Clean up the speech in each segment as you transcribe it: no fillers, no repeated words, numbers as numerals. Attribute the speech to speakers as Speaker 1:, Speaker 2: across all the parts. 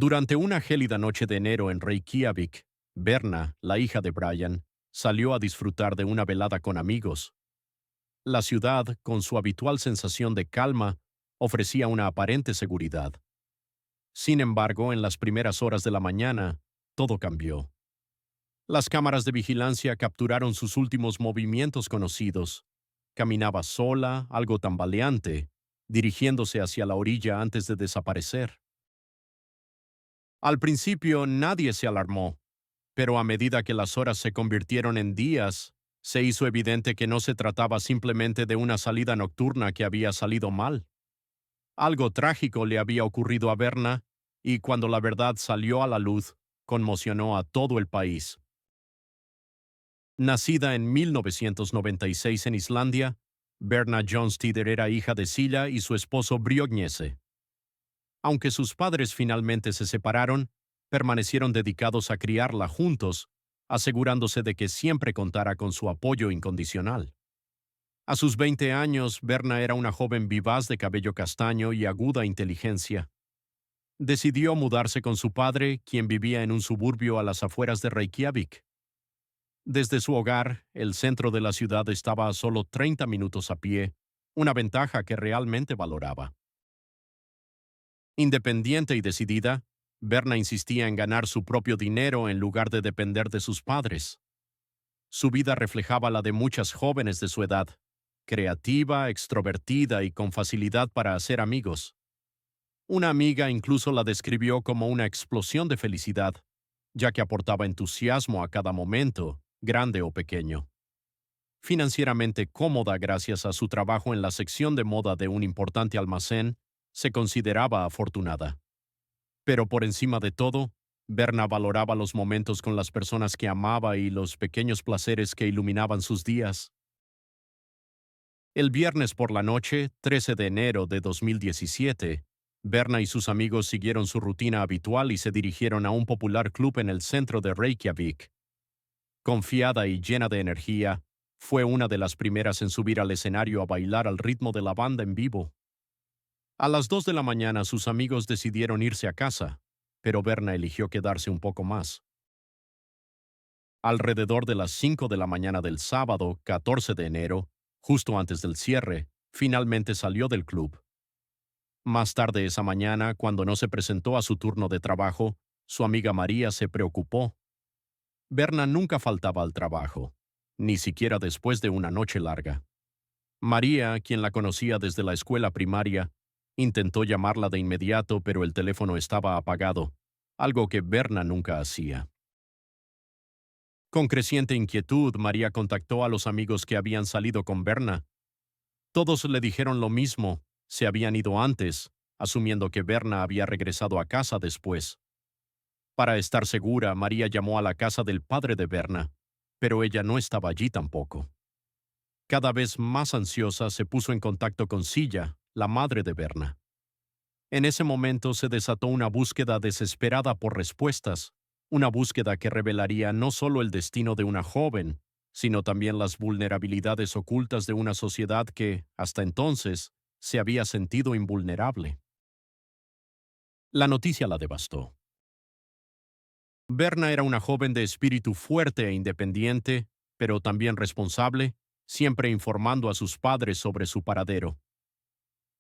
Speaker 1: Durante una gélida noche de enero en Reykjavik, Berna, la hija de Brian, salió a disfrutar de una velada con amigos. La ciudad, con su habitual sensación de calma, ofrecía una aparente seguridad. Sin embargo, en las primeras horas de la mañana, todo cambió. Las cámaras de vigilancia capturaron sus últimos movimientos conocidos. Caminaba sola, algo tambaleante, dirigiéndose hacia la orilla antes de desaparecer. Al principio nadie se alarmó, pero a medida que las horas se convirtieron en días, se hizo evidente que no se trataba simplemente de una salida nocturna que había salido mal. Algo trágico le había ocurrido a Berna, y cuando la verdad salió a la luz, conmocionó a todo el país. Nacida en 1996 en Islandia, Berna Jonstider era hija de Silla y su esposo Briognese. Aunque sus padres finalmente se separaron, permanecieron dedicados a criarla juntos, asegurándose de que siempre contara con su apoyo incondicional. A sus 20 años, Berna era una joven vivaz de cabello castaño y aguda inteligencia. Decidió mudarse con su padre, quien vivía en un suburbio a las afueras de Reykjavik. Desde su hogar, el centro de la ciudad estaba a solo 30 minutos a pie, una ventaja que realmente valoraba. Independiente y decidida, Berna insistía en ganar su propio dinero en lugar de depender de sus padres. Su vida reflejaba la de muchas jóvenes de su edad, creativa, extrovertida y con facilidad para hacer amigos. Una amiga incluso la describió como una explosión de felicidad, ya que aportaba entusiasmo a cada momento, grande o pequeño. Financieramente cómoda gracias a su trabajo en la sección de moda de un importante almacén, se consideraba afortunada. Pero por encima de todo, Berna valoraba los momentos con las personas que amaba y los pequeños placeres que iluminaban sus días. El viernes por la noche, 13 de enero de 2017, Berna y sus amigos siguieron su rutina habitual y se dirigieron a un popular club en el centro de Reykjavik. Confiada y llena de energía, fue una de las primeras en subir al escenario a bailar al ritmo de la banda en vivo. A las 2 de la mañana sus amigos decidieron irse a casa, pero Berna eligió quedarse un poco más. Alrededor de las 5 de la mañana del sábado, 14 de enero, justo antes del cierre, finalmente salió del club. Más tarde esa mañana, cuando no se presentó a su turno de trabajo, su amiga María se preocupó. Berna nunca faltaba al trabajo, ni siquiera después de una noche larga. María, quien la conocía desde la escuela primaria, intentó llamarla de inmediato, pero el teléfono estaba apagado, algo que Berna nunca hacía. Con creciente inquietud, María contactó a los amigos que habían salido con Berna. Todos le dijeron lo mismo, se habían ido antes, asumiendo que Berna había regresado a casa después. Para estar segura, María llamó a la casa del padre de Berna, pero ella no estaba allí tampoco. Cada vez más ansiosa, se puso en contacto con Silla, la madre de Berna. En ese momento se desató una búsqueda desesperada por respuestas, una búsqueda que revelaría no solo el destino de una joven, sino también las vulnerabilidades ocultas de una sociedad que, hasta entonces, se había sentido invulnerable. La noticia la devastó. Berna era una joven de espíritu fuerte e independiente, pero también responsable, siempre informando a sus padres sobre su paradero.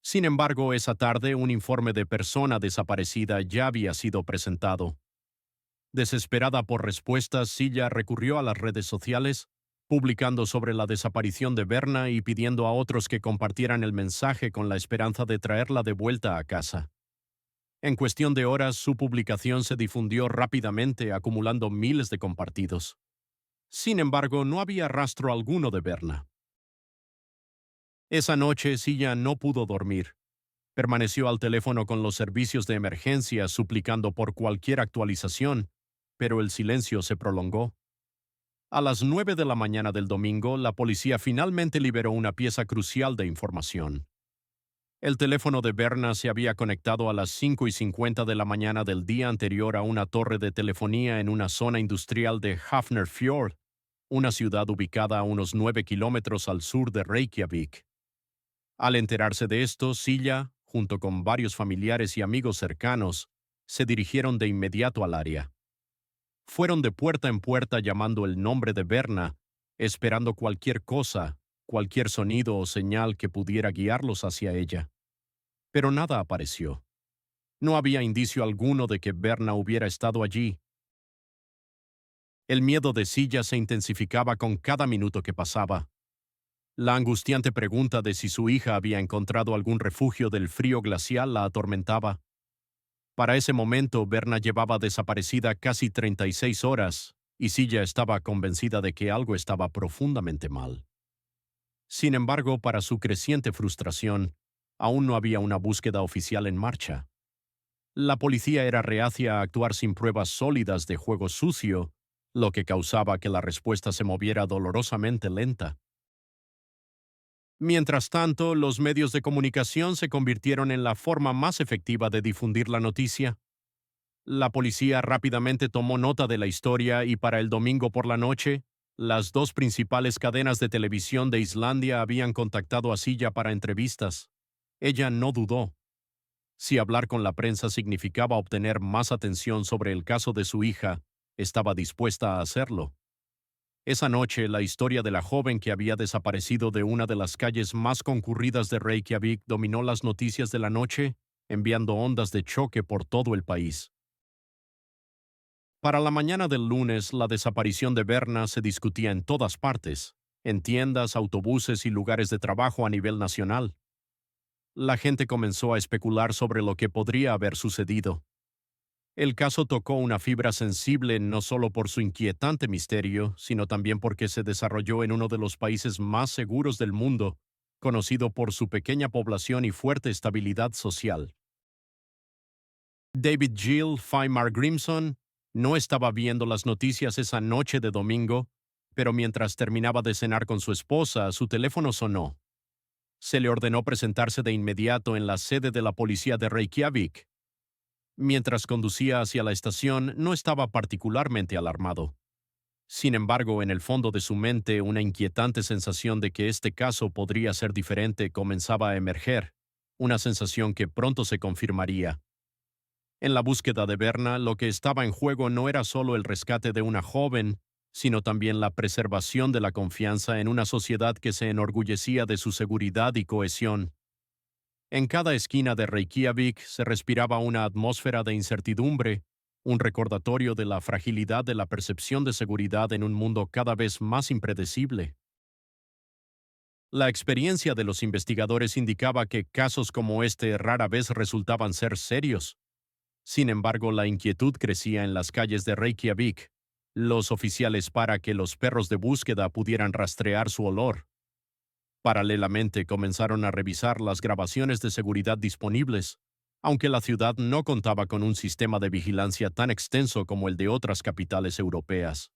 Speaker 1: Sin embargo, esa tarde un informe de persona desaparecida ya había sido presentado. Desesperada por respuestas, Silla recurrió a las redes sociales, publicando sobre la desaparición de Berna y pidiendo a otros que compartieran el mensaje con la esperanza de traerla de vuelta a casa. En cuestión de horas, su publicación se difundió rápidamente, acumulando miles de compartidos. Sin embargo, no había rastro alguno de Berna. Esa noche, Silla no pudo dormir. Permaneció al teléfono con los servicios de emergencia suplicando por cualquier actualización, pero el silencio se prolongó. A las 9 de la mañana del domingo, la policía finalmente liberó una pieza crucial de información. El teléfono de Berna se había conectado a las 5:50 de la mañana del día anterior a una torre de telefonía en una zona industrial de Hafnarfjord, una ciudad ubicada a unos 9 kilómetros al sur de Reykjavik. Al enterarse de esto, Silla, junto con varios familiares y amigos cercanos, se dirigieron de inmediato al área. Fueron de puerta en puerta llamando el nombre de Berna, esperando cualquier cosa, cualquier sonido o señal que pudiera guiarlos hacia ella. Pero nada apareció. No había indicio alguno de que Berna hubiera estado allí. El miedo de Silla se intensificaba con cada minuto que pasaba. La angustiante pregunta de si su hija había encontrado algún refugio del frío glacial la atormentaba. Para ese momento, Berna llevaba desaparecida casi 36 horas, y Silla estaba convencida de que algo estaba profundamente mal. Sin embargo, para su creciente frustración, aún no había una búsqueda oficial en marcha. La policía era reacia a actuar sin pruebas sólidas de juego sucio, lo que causaba que la respuesta se moviera dolorosamente lenta. Mientras tanto, los medios de comunicación se convirtieron en la forma más efectiva de difundir la noticia. La policía rápidamente tomó nota de la historia y para el domingo por la noche, las dos principales cadenas de televisión de Islandia habían contactado a Silla para entrevistas. Ella no dudó. Si hablar con la prensa significaba obtener más atención sobre el caso de su hija, estaba dispuesta a hacerlo. Esa noche, la historia de la joven que había desaparecido de una de las calles más concurridas de Reykjavik dominó las noticias de la noche, enviando ondas de choque por todo el país. Para la mañana del lunes, la desaparición de Berna se discutía en todas partes, en tiendas, autobuses y lugares de trabajo a nivel nacional. La gente comenzó a especular sobre lo que podría haber sucedido. El caso tocó una fibra sensible no solo por su inquietante misterio, sino también porque se desarrolló en uno de los países más seguros del mundo, conocido por su pequeña población y fuerte estabilidad social. David Gill Feimar Grimson no estaba viendo las noticias esa noche de domingo, pero mientras terminaba de cenar con su esposa, su teléfono sonó. Se le ordenó presentarse de inmediato en la sede de la policía de Reykjavik. Mientras conducía hacia la estación, no estaba particularmente alarmado. Sin embargo, en el fondo de su mente, una inquietante sensación de que este caso podría ser diferente comenzaba a emerger, una sensación que pronto se confirmaría. En la búsqueda de Berna, lo que estaba en juego no era solo el rescate de una joven, sino también la preservación de la confianza en una sociedad que se enorgullecía de su seguridad y cohesión. En cada esquina de Reykjavik se respiraba una atmósfera de incertidumbre, un recordatorio de la fragilidad de la percepción de seguridad en un mundo cada vez más impredecible. La experiencia de los investigadores indicaba que casos como este rara vez resultaban ser serios. Sin embargo, la inquietud crecía en las calles de Reykjavik, los oficiales para que los perros de búsqueda pudieran rastrear su olor. Paralelamente comenzaron a revisar las grabaciones de seguridad disponibles, aunque la ciudad no contaba con un sistema de vigilancia tan extenso como el de otras capitales europeas.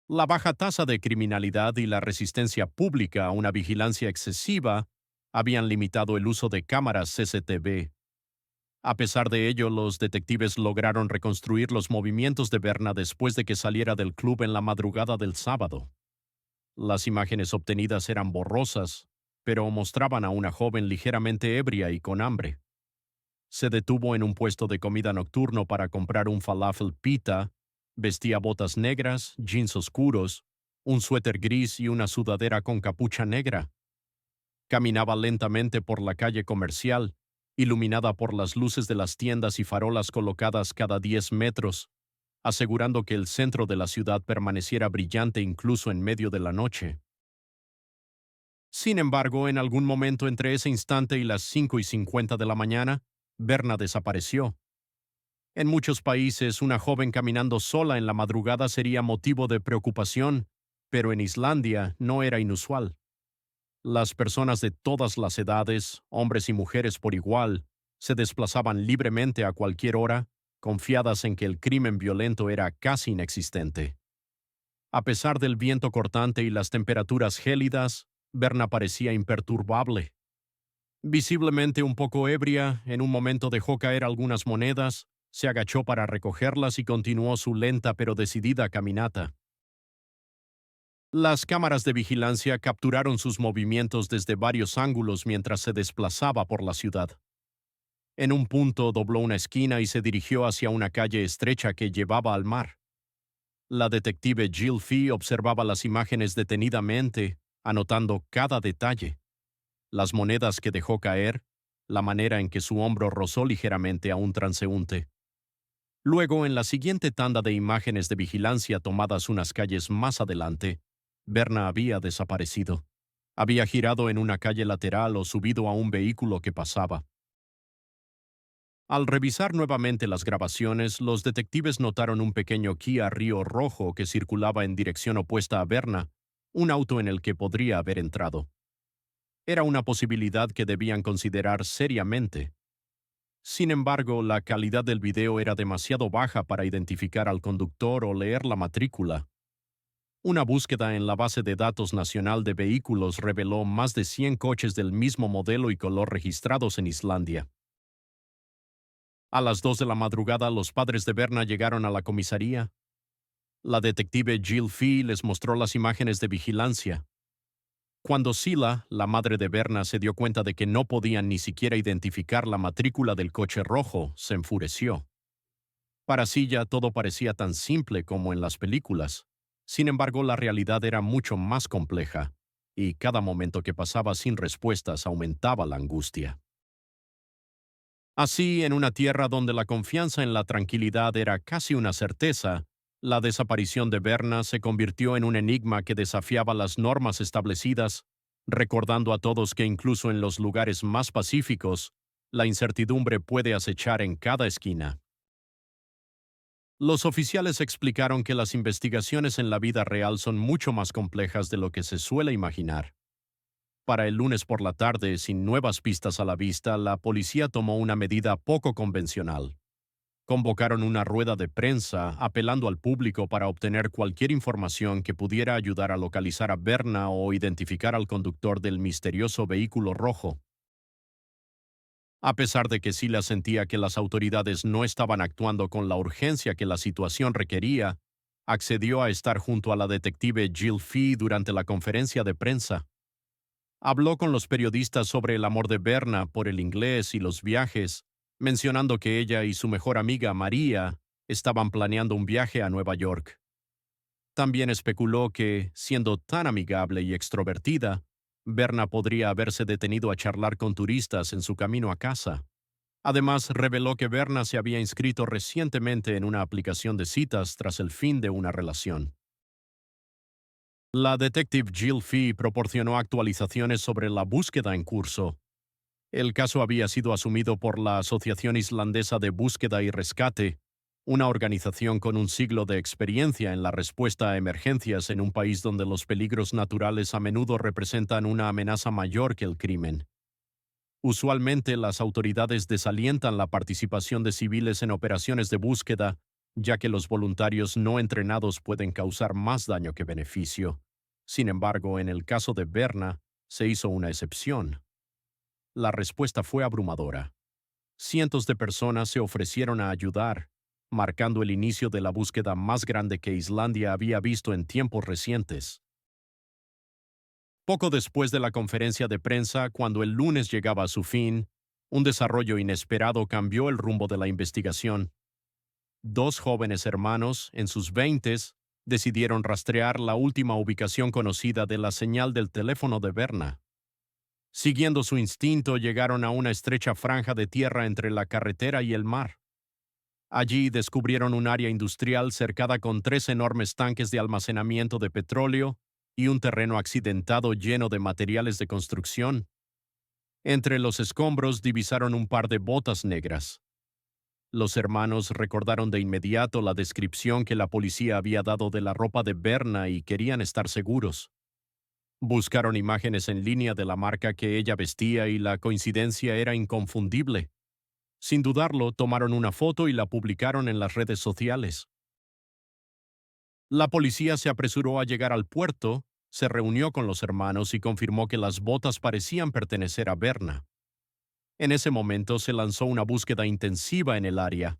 Speaker 1: La baja tasa de criminalidad y la resistencia pública a una vigilancia excesiva habían limitado el uso de cámaras CCTV. A pesar de ello, los detectives lograron reconstruir los movimientos de Berna después de que saliera del club en la madrugada del sábado. Las imágenes obtenidas eran borrosas, pero mostraban a una joven ligeramente ebria y con hambre. Se detuvo en un puesto de comida nocturno para comprar un falafel pita, vestía botas negras, jeans oscuros, un suéter gris y una sudadera con capucha negra. Caminaba lentamente por la calle comercial, iluminada por las luces de las tiendas y farolas colocadas cada 10 metros, asegurando que el centro de la ciudad permaneciera brillante incluso en medio de la noche. Sin embargo, en algún momento entre ese instante y las 5:50 de la mañana, Berna desapareció. En muchos países, una joven caminando sola en la madrugada sería motivo de preocupación, pero en Islandia no era inusual. Las personas de todas las edades, hombres y mujeres por igual, se desplazaban libremente a cualquier hora, confiadas en que el crimen violento era casi inexistente. A pesar del viento cortante y las temperaturas gélidas, Berna parecía imperturbable. Visiblemente un poco ebria, en un momento dejó caer algunas monedas, se agachó para recogerlas y continuó su lenta pero decidida caminata. Las cámaras de vigilancia capturaron sus movimientos desde varios ángulos mientras se desplazaba por la ciudad. En un punto dobló una esquina y se dirigió hacia una calle estrecha que llevaba al mar. La detective Jill Fee observaba las imágenes detenidamente, anotando cada detalle. Las monedas que dejó caer, la manera en que su hombro rozó ligeramente a un transeúnte. Luego, en la siguiente tanda de imágenes de vigilancia tomadas unas calles más adelante, Berna había desaparecido. Había girado en una calle lateral o subido a un vehículo que pasaba. Al revisar nuevamente las grabaciones, los detectives notaron un pequeño Kia Rio rojo que circulaba en dirección opuesta a Berna, un auto en el que podría haber entrado. Era una posibilidad que debían considerar seriamente. Sin embargo, la calidad del video era demasiado baja para identificar al conductor o leer la matrícula. Una búsqueda en la base de datos nacional de vehículos reveló más de 100 coches del mismo modelo y color registrados en Islandia. A las 2 de la madrugada, los padres de Berna llegaron a la comisaría. La detective Jill Fee les mostró las imágenes de vigilancia. Cuando Sila, la madre de Berna, se dio cuenta de que no podían ni siquiera identificar la matrícula del coche rojo, se enfureció. Para Silla todo parecía tan simple como en las películas. Sin embargo, la realidad era mucho más compleja, y cada momento que pasaba sin respuestas aumentaba la angustia. Así, en una tierra donde la confianza en la tranquilidad era casi una certeza, la desaparición de Berna se convirtió en un enigma que desafiaba las normas establecidas, recordando a todos que incluso en los lugares más pacíficos, la incertidumbre puede acechar en cada esquina. Los oficiales explicaron que las investigaciones en la vida real son mucho más complejas de lo que se suele imaginar. Para el lunes por la tarde, sin nuevas pistas a la vista, la policía tomó una medida poco convencional. Convocaron una rueda de prensa apelando al público para obtener cualquier información que pudiera ayudar a localizar a Berna o identificar al conductor del misterioso vehículo rojo. A pesar de que Sila sentía que las autoridades no estaban actuando con la urgencia que la situación requería, accedió a estar junto a la detective Jill Fee durante la conferencia de prensa. Habló con los periodistas sobre el amor de Berna por el inglés y los viajes, mencionando que ella y su mejor amiga María estaban planeando un viaje a Nueva York. También especuló que, siendo tan amigable y extrovertida, Berna podría haberse detenido a charlar con turistas en su camino a casa. Además, reveló que Berna se había inscrito recientemente en una aplicación de citas tras el fin de una relación. La detective Jill Fee proporcionó actualizaciones sobre la búsqueda en curso. El caso había sido asumido por la Asociación Islandesa de Búsqueda y Rescate, una organización con un siglo de experiencia en la respuesta a emergencias en un país donde los peligros naturales a menudo representan una amenaza mayor que el crimen. Usualmente las autoridades desalientan la participación de civiles en operaciones de búsqueda, ya que los voluntarios no entrenados pueden causar más daño que beneficio. Sin embargo, en el caso de Berna, se hizo una excepción. La respuesta fue abrumadora. Cientos de personas se ofrecieron a ayudar, marcando el inicio de la búsqueda más grande que Islandia había visto en tiempos recientes. Poco después de la conferencia de prensa, cuando el lunes llegaba a su fin, un desarrollo inesperado cambió el rumbo de la investigación. Dos jóvenes hermanos, en sus veintes, decidieron rastrear la última ubicación conocida de la señal del teléfono de Berna. Siguiendo su instinto, llegaron a una estrecha franja de tierra entre la carretera y el mar. Allí descubrieron un área industrial cercada con tres enormes tanques de almacenamiento de petróleo y un terreno accidentado lleno de materiales de construcción. Entre los escombros divisaron un par de botas negras. Los hermanos recordaron de inmediato la descripción que la policía había dado de la ropa de Berna y querían estar seguros. Buscaron imágenes en línea de la marca que ella vestía y la coincidencia era inconfundible. Sin dudarlo, tomaron una foto y la publicaron en las redes sociales. La policía se apresuró a llegar al puerto, se reunió con los hermanos y confirmó que las botas parecían pertenecer a Berna. En ese momento se lanzó una búsqueda intensiva en el área.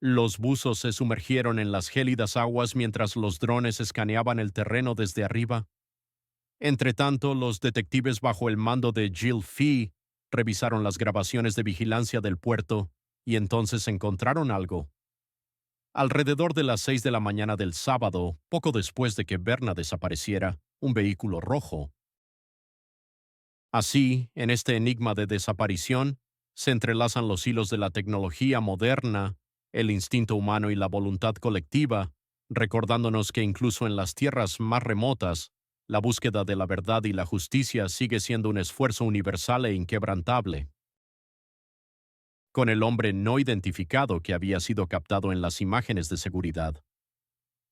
Speaker 1: Los buzos se sumergieron en las gélidas aguas mientras los drones escaneaban el terreno desde arriba. Entretanto, los detectives bajo el mando de Jill Fee revisaron las grabaciones de vigilancia del puerto y entonces encontraron algo. Alrededor de las 6 de la mañana del sábado, poco después de que Berna desapareciera, un vehículo rojo. Así, en este enigma de desaparición, se entrelazan los hilos de la tecnología moderna, el instinto humano y la voluntad colectiva, recordándonos que incluso en las tierras más remotas, la búsqueda de la verdad y la justicia sigue siendo un esfuerzo universal e inquebrantable. Con el hombre no identificado que había sido captado en las imágenes de seguridad.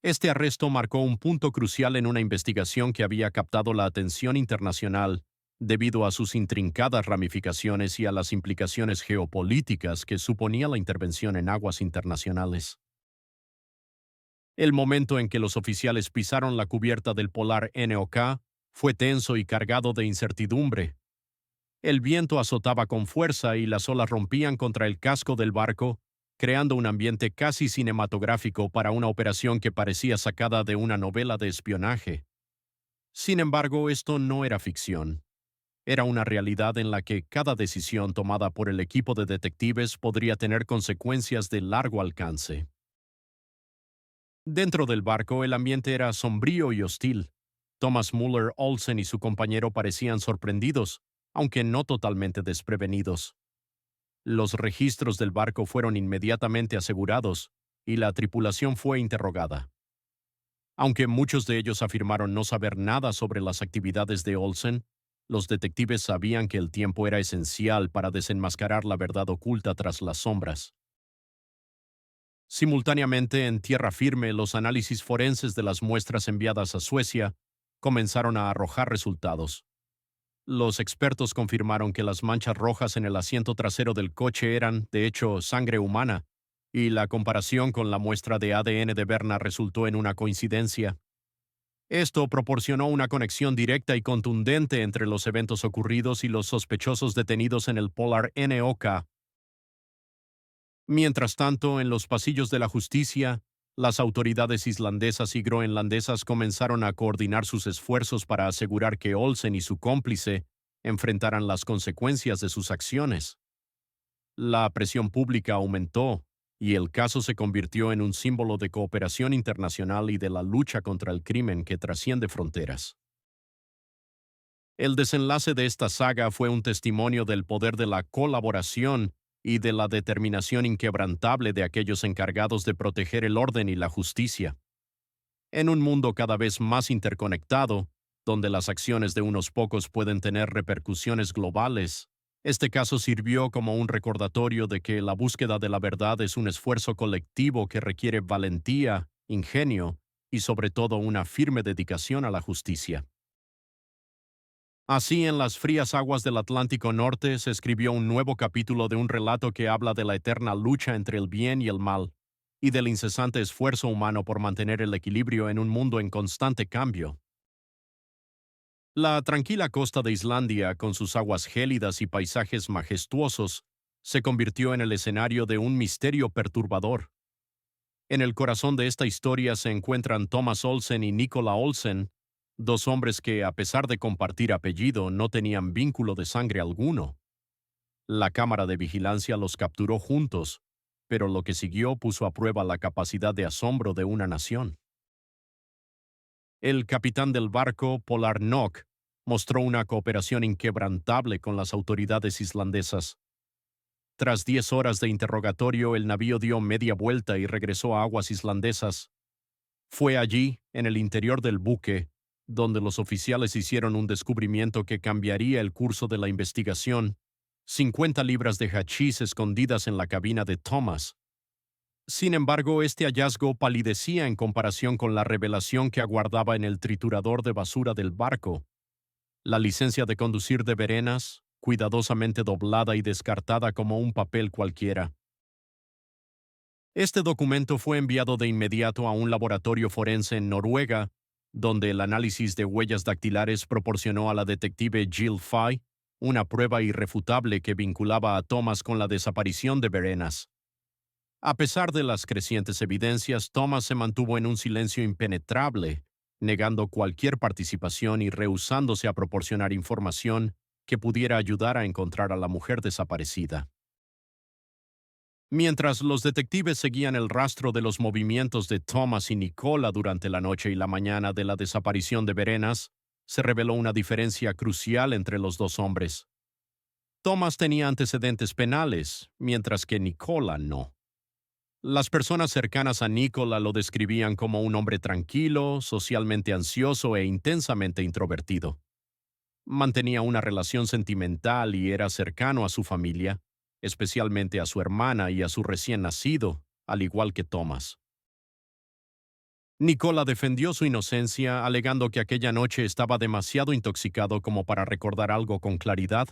Speaker 1: Este arresto marcó un punto crucial en una investigación que había captado la atención internacional debido a sus intrincadas ramificaciones y a las implicaciones geopolíticas que suponía la intervención en aguas internacionales. El momento en que los oficiales pisaron la cubierta del Polar NOK fue tenso y cargado de incertidumbre. El viento azotaba con fuerza y las olas rompían contra el casco del barco, creando un ambiente casi cinematográfico para una operación que parecía sacada de una novela de espionaje. Sin embargo, esto no era ficción. Era una realidad en la que cada decisión tomada por el equipo de detectives podría tener consecuencias de largo alcance. Dentro del barco, el ambiente era sombrío y hostil. Thomas Muller Olsen y su compañero parecían sorprendidos, aunque no totalmente desprevenidos. Los registros del barco fueron inmediatamente asegurados, y la tripulación fue interrogada. Aunque muchos de ellos afirmaron no saber nada sobre las actividades de Olsen, los detectives sabían que el tiempo era esencial para desenmascarar la verdad oculta tras las sombras. Simultáneamente, en tierra firme, los análisis forenses de las muestras enviadas a Suecia comenzaron a arrojar resultados. Los expertos confirmaron que las manchas rojas en el asiento trasero del coche eran, de hecho, sangre humana, y la comparación con la muestra de ADN de Berna resultó en una coincidencia. Esto proporcionó una conexión directa y contundente entre los eventos ocurridos y los sospechosos detenidos en el Polar NOK. Mientras tanto, en los pasillos de la justicia, las autoridades islandesas y groenlandesas comenzaron a coordinar sus esfuerzos para asegurar que Olsen y su cómplice enfrentaran las consecuencias de sus acciones. La presión pública aumentó, y el caso se convirtió en un símbolo de cooperación internacional y de la lucha contra el crimen que trasciende fronteras. El desenlace de esta saga fue un testimonio del poder de la colaboración y de la determinación inquebrantable de aquellos encargados de proteger el orden y la justicia. En un mundo cada vez más interconectado, donde las acciones de unos pocos pueden tener repercusiones globales, este caso sirvió como un recordatorio de que la búsqueda de la verdad es un esfuerzo colectivo que requiere valentía, ingenio y sobre todo una firme dedicación a la justicia. Así, en las frías aguas del Atlántico Norte se escribió un nuevo capítulo de un relato que habla de la eterna lucha entre el bien y el mal, y del incesante esfuerzo humano por mantener el equilibrio en un mundo en constante cambio. La tranquila costa de Islandia, con sus aguas gélidas y paisajes majestuosos, se convirtió en el escenario de un misterio perturbador. En el corazón de esta historia se encuentran Thomas Olsen y Nicola Olsen, dos hombres que, a pesar de compartir apellido, no tenían vínculo de sangre alguno. La cámara de vigilancia los capturó juntos, pero lo que siguió puso a prueba la capacidad de asombro de una nación. El capitán del barco, Polar Nok, mostró una cooperación inquebrantable con las autoridades islandesas. Tras 10 horas de interrogatorio, el navío dio media vuelta y regresó a aguas islandesas. Fue allí, en el interior del buque, donde los oficiales hicieron un descubrimiento que cambiaría el curso de la investigación: 50 libras de hachís escondidas en la cabina de Thomas. Sin embargo, este hallazgo palidecía en comparación con la revelación que aguardaba en el triturador de basura del barco. La licencia de conducir de Verenas, cuidadosamente doblada y descartada como un papel cualquiera. Este documento fue enviado de inmediato a un laboratorio forense en Noruega, donde el análisis de huellas dactilares proporcionó a la detective Jill Fay una prueba irrefutable que vinculaba a Thomas con la desaparición de Verenas. A pesar de las crecientes evidencias, Thomas se mantuvo en un silencio impenetrable, negando cualquier participación y rehusándose a proporcionar información, que pudiera ayudar a encontrar a la mujer desaparecida. Mientras los detectives seguían el rastro de los movimientos de Thomas y Nicola durante la noche y la mañana de la desaparición de Verenas, se reveló una diferencia crucial entre los dos hombres. Thomas tenía antecedentes penales, mientras que Nicola no. Las personas cercanas a Nicola lo describían como un hombre tranquilo, socialmente ansioso e intensamente introvertido. Mantenía una relación sentimental y era cercano a su familia, especialmente a su hermana y a su recién nacido, al igual que Thomas. Nicola defendió su inocencia, alegando que aquella noche estaba demasiado intoxicado como para recordar algo con claridad.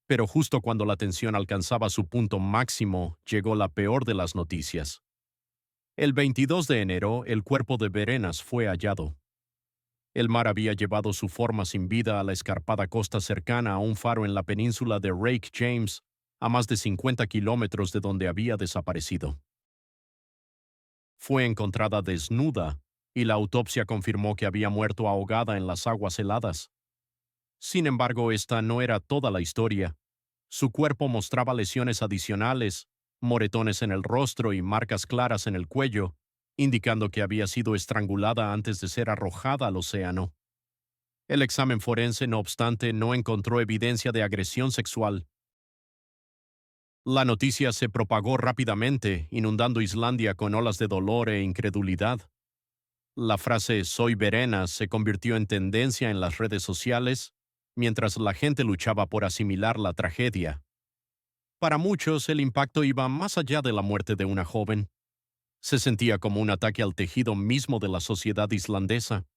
Speaker 1: Pero justo cuando la tensión alcanzaba su punto máximo, llegó la peor de las noticias. El 22 de enero, el cuerpo de Verenas fue hallado. El mar había llevado su forma sin vida a la escarpada costa cercana a un faro en la península de Rake James, a más de 50 kilómetros de donde había desaparecido. Fue encontrada desnuda, y la autopsia confirmó que había muerto ahogada en las aguas heladas. Sin embargo, esta no era toda la historia. Su cuerpo mostraba lesiones adicionales, moretones en el rostro y marcas claras en el cuello, indicando que había sido estrangulada antes de ser arrojada al océano. El examen forense, no obstante, no encontró evidencia de agresión sexual. La noticia se propagó rápidamente, inundando Islandia con olas de dolor e incredulidad. La frase "Soy Verena" se convirtió en tendencia en las redes sociales, mientras la gente luchaba por asimilar la tragedia. Para muchos, el impacto iba más allá de la muerte de una joven. Se sentía como un ataque al tejido mismo de la sociedad islandesa.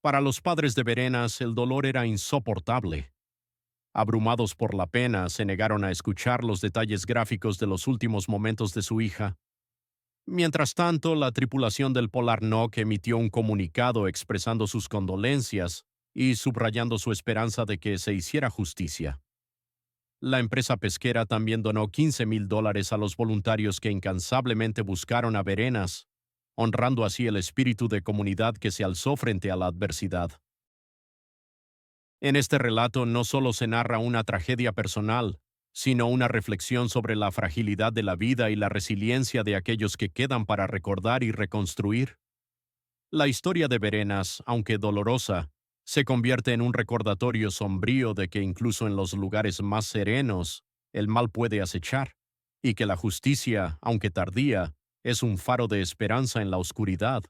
Speaker 1: Para los padres de Verenas, el dolor era insoportable. Abrumados por la pena, se negaron a escuchar los detalles gráficos de los últimos momentos de su hija. Mientras tanto, la tripulación del Polar Nock emitió un comunicado expresando sus condolencias y subrayando su esperanza de que se hiciera justicia. La empresa pesquera también donó $15,000 a los voluntarios que incansablemente buscaron a Verenas, honrando así el espíritu de comunidad que se alzó frente a la adversidad. En este relato no solo se narra una tragedia personal, sino una reflexión sobre la fragilidad de la vida y la resiliencia de aquellos que quedan para recordar y reconstruir. La historia de Verenas, aunque dolorosa, se convierte en un recordatorio sombrío de que incluso en los lugares más serenos, el mal puede acechar, y que la justicia, aunque tardía, es un faro de esperanza en la oscuridad.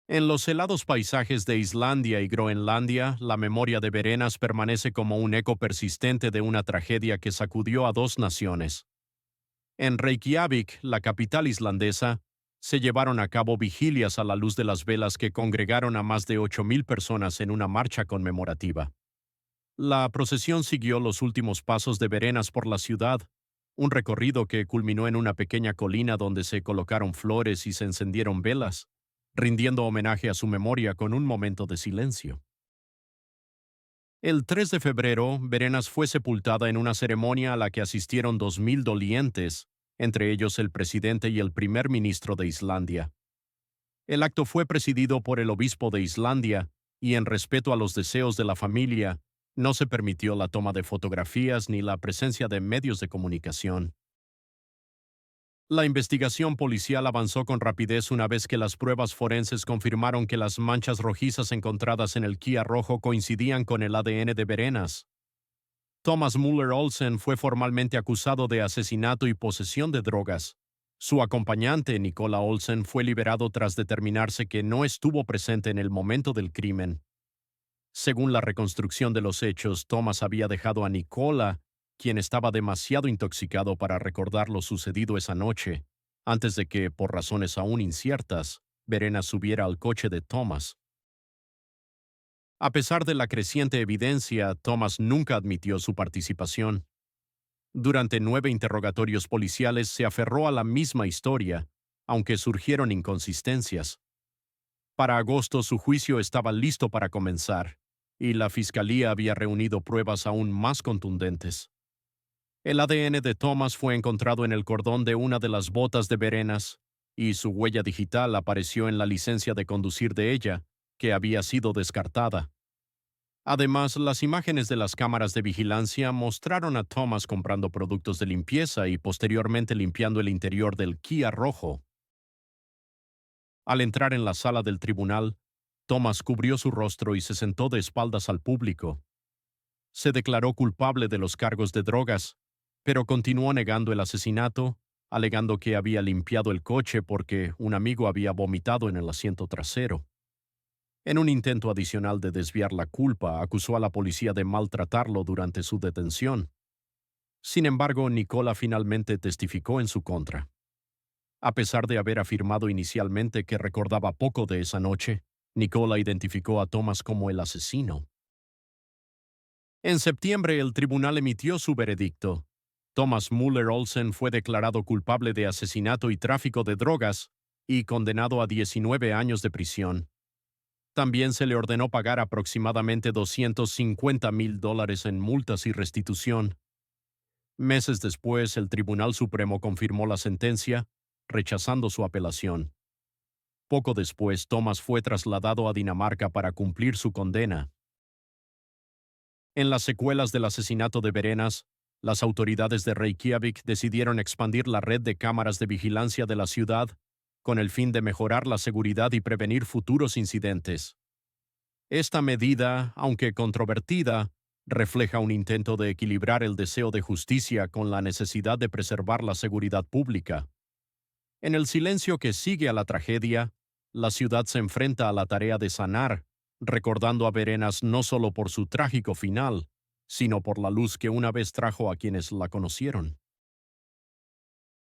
Speaker 1: En los helados paisajes de Islandia y Groenlandia, la memoria de Verenas permanece como un eco persistente de una tragedia que sacudió a dos naciones. En Reykjavik, la capital islandesa, se llevaron a cabo vigilias a la luz de las velas que congregaron a más de 8,000 personas en una marcha conmemorativa. La procesión siguió los últimos pasos de Verenas por la ciudad, un recorrido que culminó en una pequeña colina donde se colocaron flores y se encendieron velas, rindiendo homenaje a su memoria con un momento de silencio. El 3 de febrero, Verenas fue sepultada en una ceremonia a la que asistieron 2,000 dolientes, entre ellos el presidente y el primer ministro de Islandia. El acto fue presidido por el obispo de Islandia y, en respeto a los deseos de la familia, no se permitió la toma de fotografías ni la presencia de medios de comunicación. La investigación policial avanzó con rapidez una vez que las pruebas forenses confirmaron que las manchas rojizas encontradas en el Kia rojo coincidían con el ADN de Verenas. Thomas Muller Olsen fue formalmente acusado de asesinato y posesión de drogas. Su acompañante, Nicola Olsen, fue liberado tras determinarse que no estuvo presente en el momento del crimen. Según la reconstrucción de los hechos, Thomas había dejado a Nicola, quien estaba demasiado intoxicado para recordar lo sucedido esa noche, antes de que, por razones aún inciertas, Verena subiera al coche de Thomas. A pesar de la creciente evidencia, Thomas nunca admitió su participación. Durante 9 interrogatorios policiales se aferró a la misma historia, aunque surgieron inconsistencias. Para agosto su juicio estaba listo para comenzar, y la fiscalía había reunido pruebas aún más contundentes. El ADN de Thomas fue encontrado en el cordón de una de las botas de Verenas, y su huella digital apareció en la licencia de conducir de ella, que había sido descartada. Además, las imágenes de las cámaras de vigilancia mostraron a Thomas comprando productos de limpieza y posteriormente limpiando el interior del Kia rojo. Al entrar en la sala del tribunal, Thomas cubrió su rostro y se sentó de espaldas al público. Se declaró culpable de los cargos de drogas, pero continuó negando el asesinato, alegando que había limpiado el coche porque un amigo había vomitado en el asiento trasero. En un intento adicional de desviar la culpa, acusó a la policía de maltratarlo durante su detención. Sin embargo, Nicola finalmente testificó en su contra. A pesar de haber afirmado inicialmente que recordaba poco de esa noche, Nicola identificó a Thomas como el asesino. En septiembre, el tribunal emitió su veredicto. Thomas Muller Olsen fue declarado culpable de asesinato y tráfico de drogas y condenado a 19 años de prisión. También se le ordenó pagar aproximadamente $250,000 en multas y restitución. Meses después, el Tribunal Supremo confirmó la sentencia, rechazando su apelación. Poco después, Thomas fue trasladado a Dinamarca para cumplir su condena. En las secuelas del asesinato de Verenas, las autoridades de Reykjavik decidieron expandir la red de cámaras de vigilancia de la ciudad con el fin de mejorar la seguridad y prevenir futuros incidentes. Esta medida, aunque controvertida, refleja un intento de equilibrar el deseo de justicia con la necesidad de preservar la seguridad pública. En el silencio que sigue a la tragedia, la ciudad se enfrenta a la tarea de sanar, recordando a Verenas no solo por su trágico final, sino por la luz que una vez trajo a quienes la conocieron.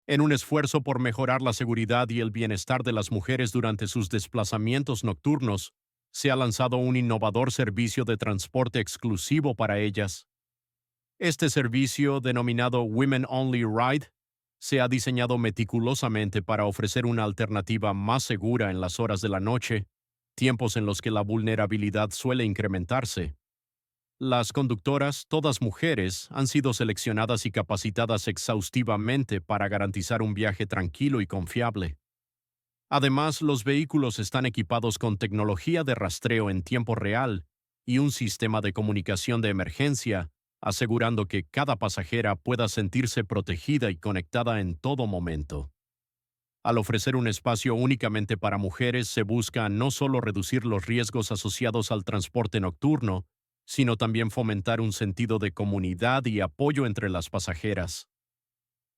Speaker 1: En un esfuerzo por mejorar la seguridad y el bienestar de las mujeres durante sus desplazamientos nocturnos, se ha lanzado un innovador servicio de transporte exclusivo para ellas. Este servicio, denominado Women Only Ride, se ha diseñado meticulosamente para ofrecer una alternativa más segura en las horas de la noche, tiempos en los que la vulnerabilidad suele incrementarse. Las conductoras, todas mujeres, han sido seleccionadas y capacitadas exhaustivamente para garantizar un viaje tranquilo y confiable. Además, los vehículos están equipados con tecnología de rastreo en tiempo real y un sistema de comunicación de emergencia, asegurando que cada pasajera pueda sentirse protegida y conectada en todo momento. Al ofrecer un espacio únicamente para mujeres, se busca no solo reducir los riesgos asociados al transporte nocturno, sino también fomentar un sentido de comunidad y apoyo entre las pasajeras.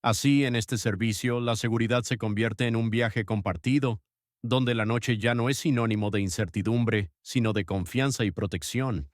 Speaker 1: Así, en este servicio, la seguridad se convierte en un viaje compartido, donde la noche ya no es sinónimo de incertidumbre, sino de confianza y protección.